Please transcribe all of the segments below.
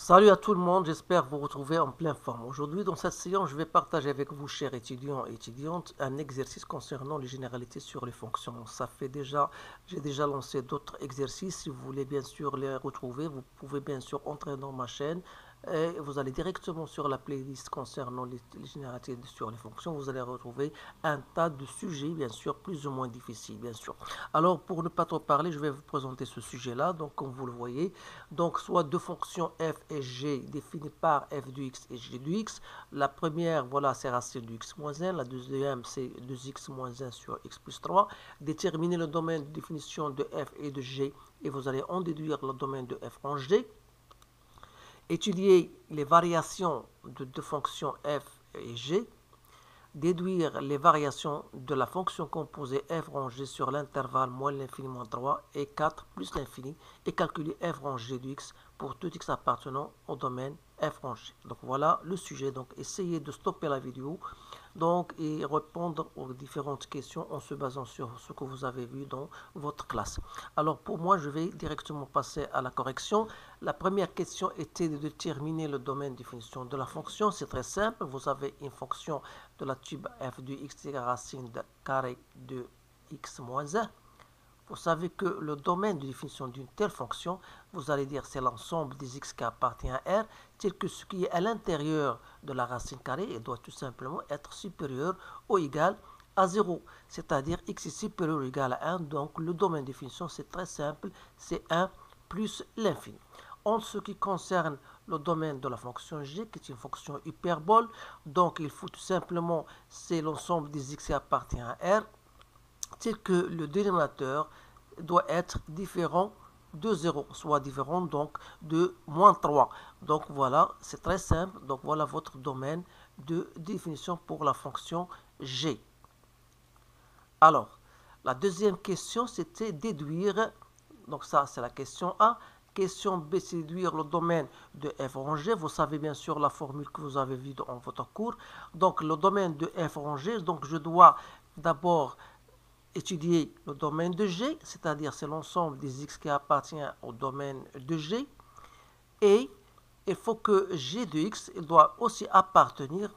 Salut à tout le monde, j'espère vous retrouver en pleine forme. Aujourd'hui, dans cette séance, je vais partager avec vous, chers étudiants et étudiantes, un exercice concernant les généralités sur les fonctions. J'ai déjà lancé d'autres exercices. Si vous voulez bien sûr les retrouver, vous pouvez bien sûr entrer dans ma chaîne et vous allez directement sur la playlist concernant les généralités sur les fonctions. Vous allez retrouver un tas de sujets, bien sûr, plus ou moins difficiles, bien sûr. Alors, pour ne pas trop parler, je vais vous présenter ce sujet-là. Donc, comme vous le voyez, donc soit deux fonctions f et g définies par f de x et g de x. La première, voilà, c'est racine de x moins 1. La deuxième, c'est 2x moins 1 sur x plus 3. Déterminez le domaine de définition de f et de g et vous allez en déduire le domaine de f en g. Étudier les variations de deux fonctions f et g. Déduire les variations de la fonction composée f rangée sur l'intervalle moins l'infini moins 3 et 4 plus l'infini et calculer f rangée de x pour tout x appartenant au domaine f rangé. Donc voilà le sujet. Donc essayez de stopper la vidéo et répondre aux différentes questions en se basant sur ce que vous avez vu dans votre classe. Alors pour moi, je vais directement passer à la correction. La première question était de déterminer le domaine de définition de la fonction. C'est très simple. Vous avez une fonction de la type f de x égale racine de carré de x moins 1. Vous savez que le domaine de définition d'une telle fonction, vous allez dire c'est l'ensemble des x qui appartient à R, tel que ce qui est à l'intérieur de la racine carrée et doit tout simplement être supérieur ou égal à 0. C'est-à-dire x est supérieur ou égal à 1, donc le domaine de définition c'est très simple, c'est 1 plus l'infini. En ce qui concerne le domaine de la fonction g, qui est une fonction hyperbole, donc il faut tout simplement, c'est l'ensemble des x qui appartient à R, tel que le dénominateur doit être différent de 0, soit différent donc de moins 3. Donc voilà, c'est très simple. Donc voilà votre domaine de définition pour la fonction g. Alors, la deuxième question, c'était déduire, donc ça c'est la question A. Question B, c'est déduire le domaine de f rangé. Vous savez bien sûr la formule que vous avez vue dans votre cours. Donc le domaine de f rangé, donc je dois d'abord étudier le domaine de G, c'est-à-dire c'est l'ensemble des x qui appartient au domaine de G, et il faut que G de x doit aussi appartenir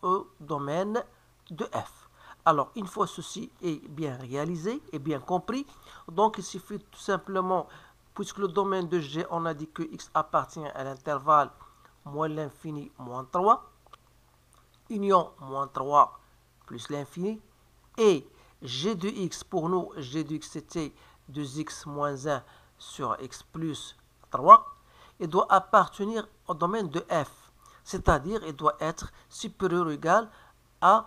au domaine de F. Alors, une fois ceci est bien réalisé et bien compris, donc il suffit tout simplement, puisque le domaine de G, on a dit que x appartient à l'intervalle moins l'infini moins 3, union moins 3 plus l'infini, et g de x, pour nous, g de x c'était 2x moins 1 sur x plus 3, il doit appartenir au domaine de f, c'est-à-dire il doit être supérieur ou égal à,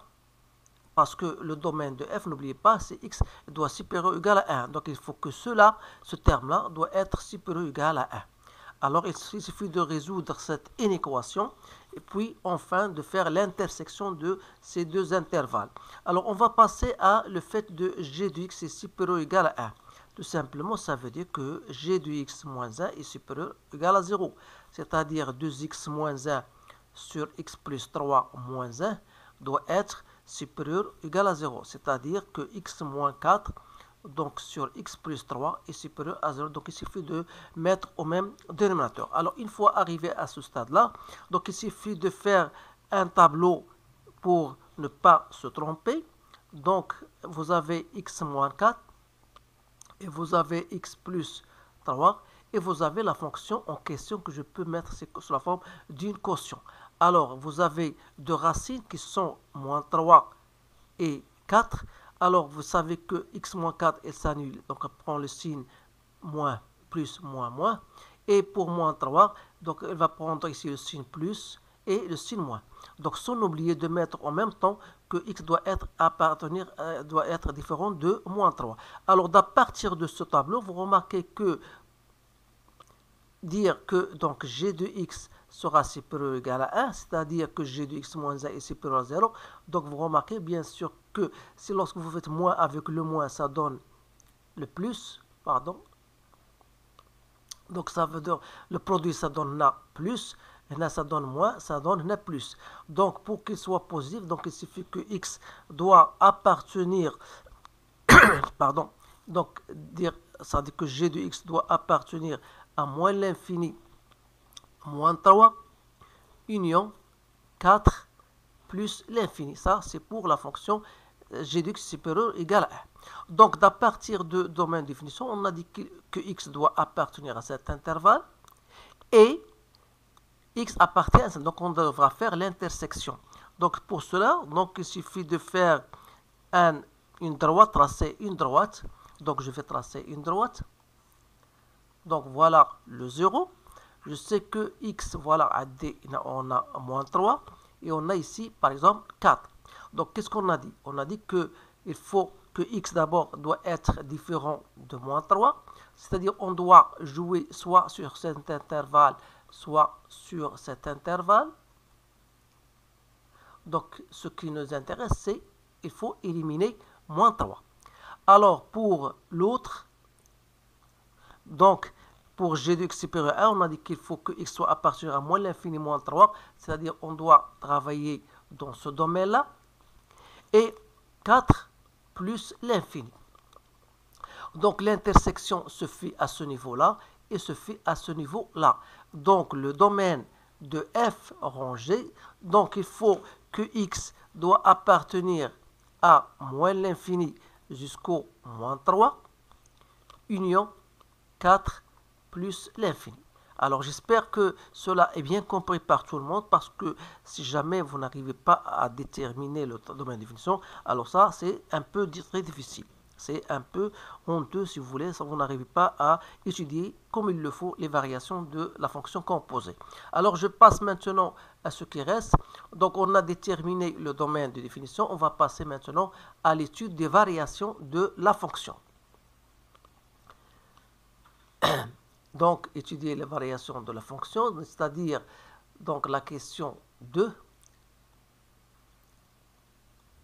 parce que le domaine de f, n'oubliez pas, c'est x, il doit supérieur ou égal à 1. Donc il faut que ce terme-là doit être supérieur ou égal à 1. Alors il suffit de résoudre cette inéquation et puis enfin de faire l'intersection de ces deux intervalles. Alors on va passer à le fait de g de x est supérieur ou égal à 1. Tout simplement, ça veut dire que g de x moins 1 est supérieur ou égal à 0. C'est-à-dire 2x moins 1 sur x plus 3 moins 1 doit être supérieur ou égal à 0. C'est-à-dire que x moins 4 donc sur x plus 3 est supérieur à 0. Donc il suffit de mettre au même dénominateur. Alors une fois arrivé à ce stade-là, donc il suffit de faire un tableau pour ne pas se tromper. Donc vous avez x moins 4 et vous avez x plus 3 et vous avez la fonction en question que je peux mettre sous la forme d'une quotient. Alors vous avez deux racines qui sont moins 3 et 4. Alors, vous savez que x moins 4, elle s'annule. Donc, on prend le signe moins, plus, moins, moins. Et pour moins 3, donc, elle va prendre ici le signe plus et le signe moins. Donc, sans oublier de mettre en même temps que x doit être différent de moins 3. Alors, à partir de ce tableau, vous remarquez que dire que donc g de x sera supérieur ou égal à 1, c'est-à-dire que g de x moins 1 est supérieur à 0. Donc vous remarquez bien sûr que si lorsque vous faites moins avec le moins, ça donne le plus, pardon. Donc ça veut dire le produit ça donne na plus, et là ça donne moins, ça donne na plus. Donc pour qu'il soit positif, donc il suffit que x doit appartenir, pardon, ça dit que g de x doit appartenir à moins l'infini moins 3, union 4 plus l'infini. Ça, c'est pour la fonction g de x supérieur égale à 1. Donc, à partir de domaine de définition, on a dit que x doit appartenir à cet intervalle et x appartient à ça. Donc, on devra faire l'intersection. Donc, pour cela, donc, il suffit de faire une droite, tracer une droite. Donc, je vais tracer une droite. Donc, voilà le 0. Je sais que x, voilà, on a moins 3. Et on a ici, par exemple, 4. Donc, qu'est-ce qu'on a dit? On a dit qu'il faut que x d'abord doit être différent de moins 3. C'est-à-dire on doit jouer soit sur cet intervalle, soit sur cet intervalle. Donc, ce qui nous intéresse, c'est qu'il faut éliminer moins 3. Alors, pour l'autre, donc, pour g de x supérieur à 1, on a dit qu'il faut que x soit appartenir à moins l'infini moins 3, c'est-à-dire on doit travailler dans ce domaine-là, et 4 plus l'infini. Donc l'intersection se fait à ce niveau-là et se fait à ce niveau-là. Donc le domaine de f rangé, donc il faut que x doit appartenir à moins l'infini jusqu'au moins 3, union 4 plus l'infini. Alors j'espère que cela est bien compris par tout le monde, parce que si jamais vous n'arrivez pas à déterminer le domaine de définition, alors ça c'est un peu très difficile. C'est un peu honteux si vous voulez, si vous n'arrivez pas à étudier comme il le faut les variations de la fonction composée. Alors je passe maintenant à ce qui reste. Donc on a déterminé le domaine de définition, on va passer maintenant à l'étude des variations de la fonction. Donc, étudier les variations de la fonction, c'est-à-dire donc la question 2.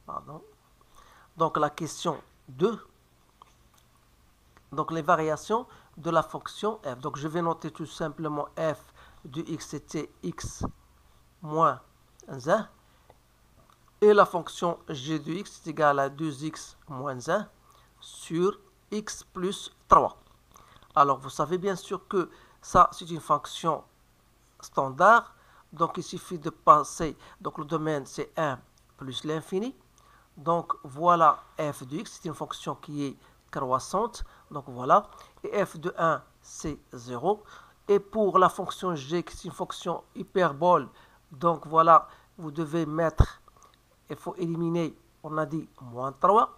Pardon. Donc, la question 2. Donc, les variations de la fonction f. Donc, je vais noter tout simplement f de x était x moins 1. Et la fonction g de x est égale à 2x moins 1 sur x plus 3. Alors, vous savez bien sûr que ça, c'est une fonction standard. Donc, il suffit de passer. Donc, le domaine, c'est 1 plus l'infini. Donc, voilà f de x. C'est une fonction qui est croissante. Donc, voilà. Et f de 1, c'est 0. Et pour la fonction g, qui est une fonction hyperbole, donc, voilà, vous devez mettre, il faut éliminer, on a dit, moins 3.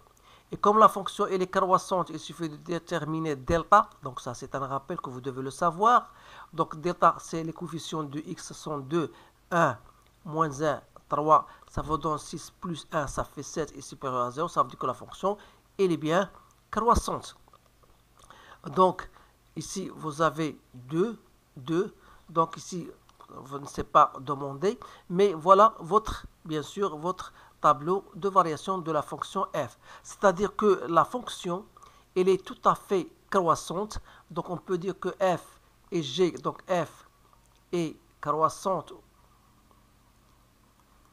Et comme la fonction elle est croissante, il suffit de déterminer delta. Donc ça, c'est un rappel que vous devez le savoir. Donc delta, c'est les coefficients de x sont 2, 1, moins 1, 3. Ça vous donne 6 plus 1, ça fait 7 et supérieur à 0. Ça veut dire que la fonction, elle est bien croissante. Donc ici, vous avez 2, 2. Donc ici, vous ne savez pas demander. Mais voilà bien sûr, votre tableau de variation de la fonction f. C'est-à-dire que la fonction, elle est tout à fait croissante. Donc, on peut dire que f et g, donc f est croissante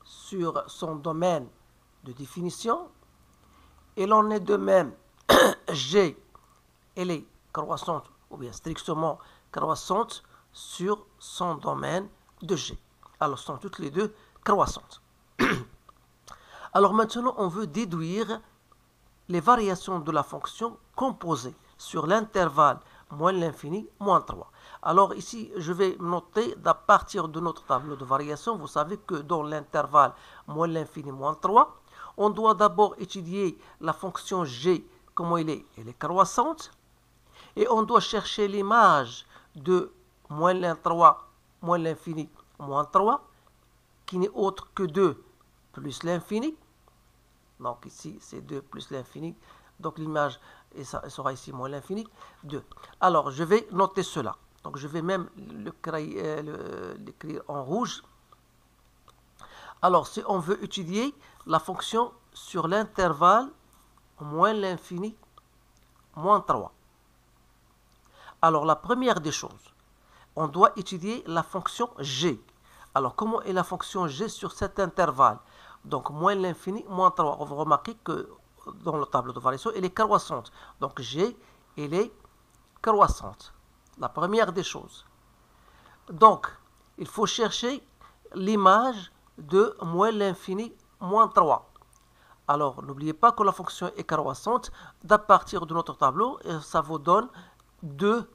sur son domaine de définition. Et l'on est de même, g, elle est croissante, ou bien strictement croissante, sur son domaine de g. Alors, sont toutes les deux croissantes. Alors maintenant, on veut déduire les variations de la fonction composée sur l'intervalle moins l'infini, moins 3. Alors ici, je vais noter à partir de notre tableau de variation, vous savez que dans l'intervalle moins l'infini, moins 3, on doit d'abord étudier la fonction g, comment elle est. Elle est croissante. Et on doit chercher l'image de moins l'3, moins l'infini, moins 3, qui n'est autre que 2 plus l'infini. Donc ici, c'est 2 plus l'infini. Donc l'image sera ici moins l'infini, 2. Alors, je vais noter cela. Donc je vais même l'écrire en rouge. Alors, si on veut étudier la fonction sur l'intervalle moins l'infini, moins 3. Alors, la première des choses, on doit étudier la fonction g. Alors, comment est la fonction g sur cet intervalle? Donc, moins l'infini, moins 3. On va remarquer que dans le tableau de variation, elle est croissante. Donc, g, elle est croissante. La première des choses. Donc, il faut chercher l'image de moins l'infini moins 3. Alors, n'oubliez pas que la fonction est croissante. À partir de notre tableau, ça vous donne 2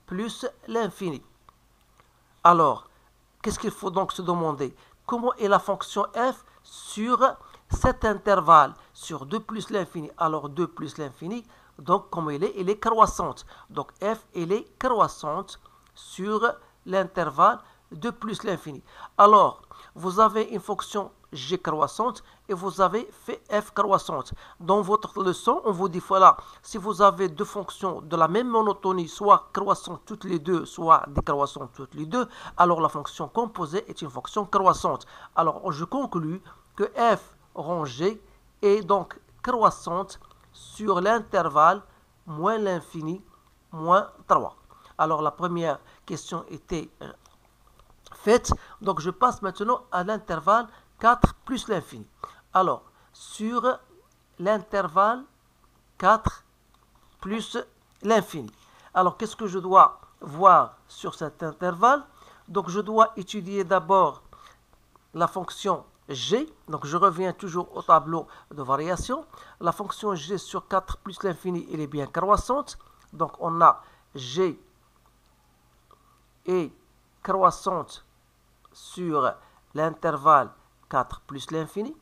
plus l'infini. Alors, qu'est-ce qu'il faut donc se demander? Comment est la fonction f sur cet intervalle, sur 2 plus l'infini? Alors, 2 plus l'infini, donc comme elle est croissante. Donc, f, elle est croissante sur l'intervalle 2 plus l'infini. Alors, vous avez une fonction g croissante et vous avez fait f croissante. Dans votre leçon, on vous dit, voilà, si vous avez deux fonctions de la même monotonie, soit croissantes toutes les deux, soit décroissantes toutes les deux, alors la fonction composée est une fonction croissante. Alors, je conclus que f rang g est donc croissante sur l'intervalle moins l'infini moins 3. Alors, la première question était faite. Donc, je passe maintenant à l'intervalle 4 plus l'infini. Alors, sur l'intervalle 4 plus l'infini. Alors, qu'est-ce que je dois voir sur cet intervalle? Donc, je dois étudier d'abord la fonction g. Donc, je reviens toujours au tableau de variation. La fonction g sur 4 plus l'infini, elle est bien croissante. Donc, on a g est croissante sur l'intervalle 4 plus l'infini.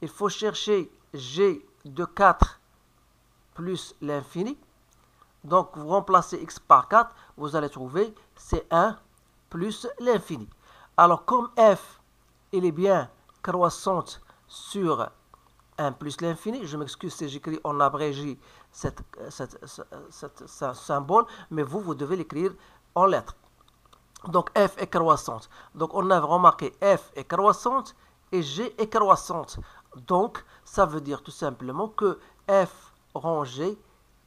Il faut chercher g de 4 plus l'infini. Donc, vous remplacez x par 4, vous allez trouver c'est 1 plus l'infini. Alors, comme f, il est bien croissante sur 1 plus l'infini, je m'excuse si j'écris en abrégé ce symbole, mais vous devez l'écrire en lettres. Donc, f est croissante. Donc, on a remarqué f est croissante et g est croissante. Donc, ça veut dire tout simplement que f rang g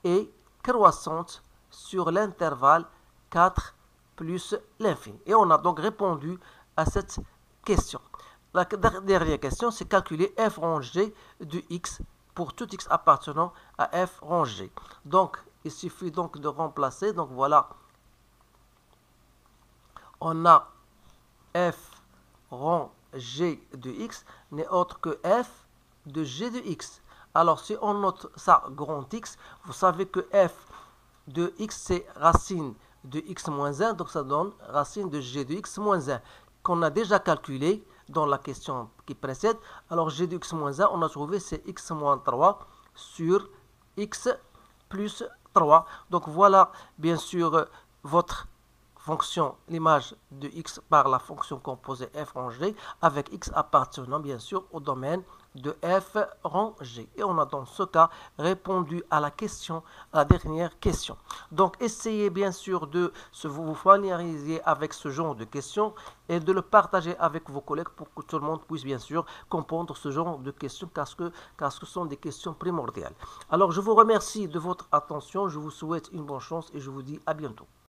est croissante sur l'intervalle 4 plus l'infini. Et on a donc répondu à cette question. La dernière question, c'est calculer f rang g de x pour tout x appartenant à f rang g. Donc, il suffit donc de remplacer. Donc, voilà. On a f rang g de x n'est autre que f de g de x. Alors, si on note ça grand x, vous savez que f de x, c'est racine de x moins 1, donc ça donne racine de g de x moins 1, qu'on a déjà calculé dans la question qui précède. Alors, g de x moins 1, on a trouvé c'est x moins 3 sur x plus 3. Donc, voilà, bien sûr, votre fonction, l'image de x par la fonction composée f rang g, avec x appartenant bien sûr au domaine de f rang g. Et on a dans ce cas répondu à la question, à la dernière question. Donc essayez bien sûr de vous familiariser avec ce genre de questions et de le partager avec vos collègues pour que tout le monde puisse bien sûr comprendre ce genre de questions car ce sont des questions primordiales. Alors je vous remercie de votre attention, je vous souhaite une bonne chance et je vous dis à bientôt.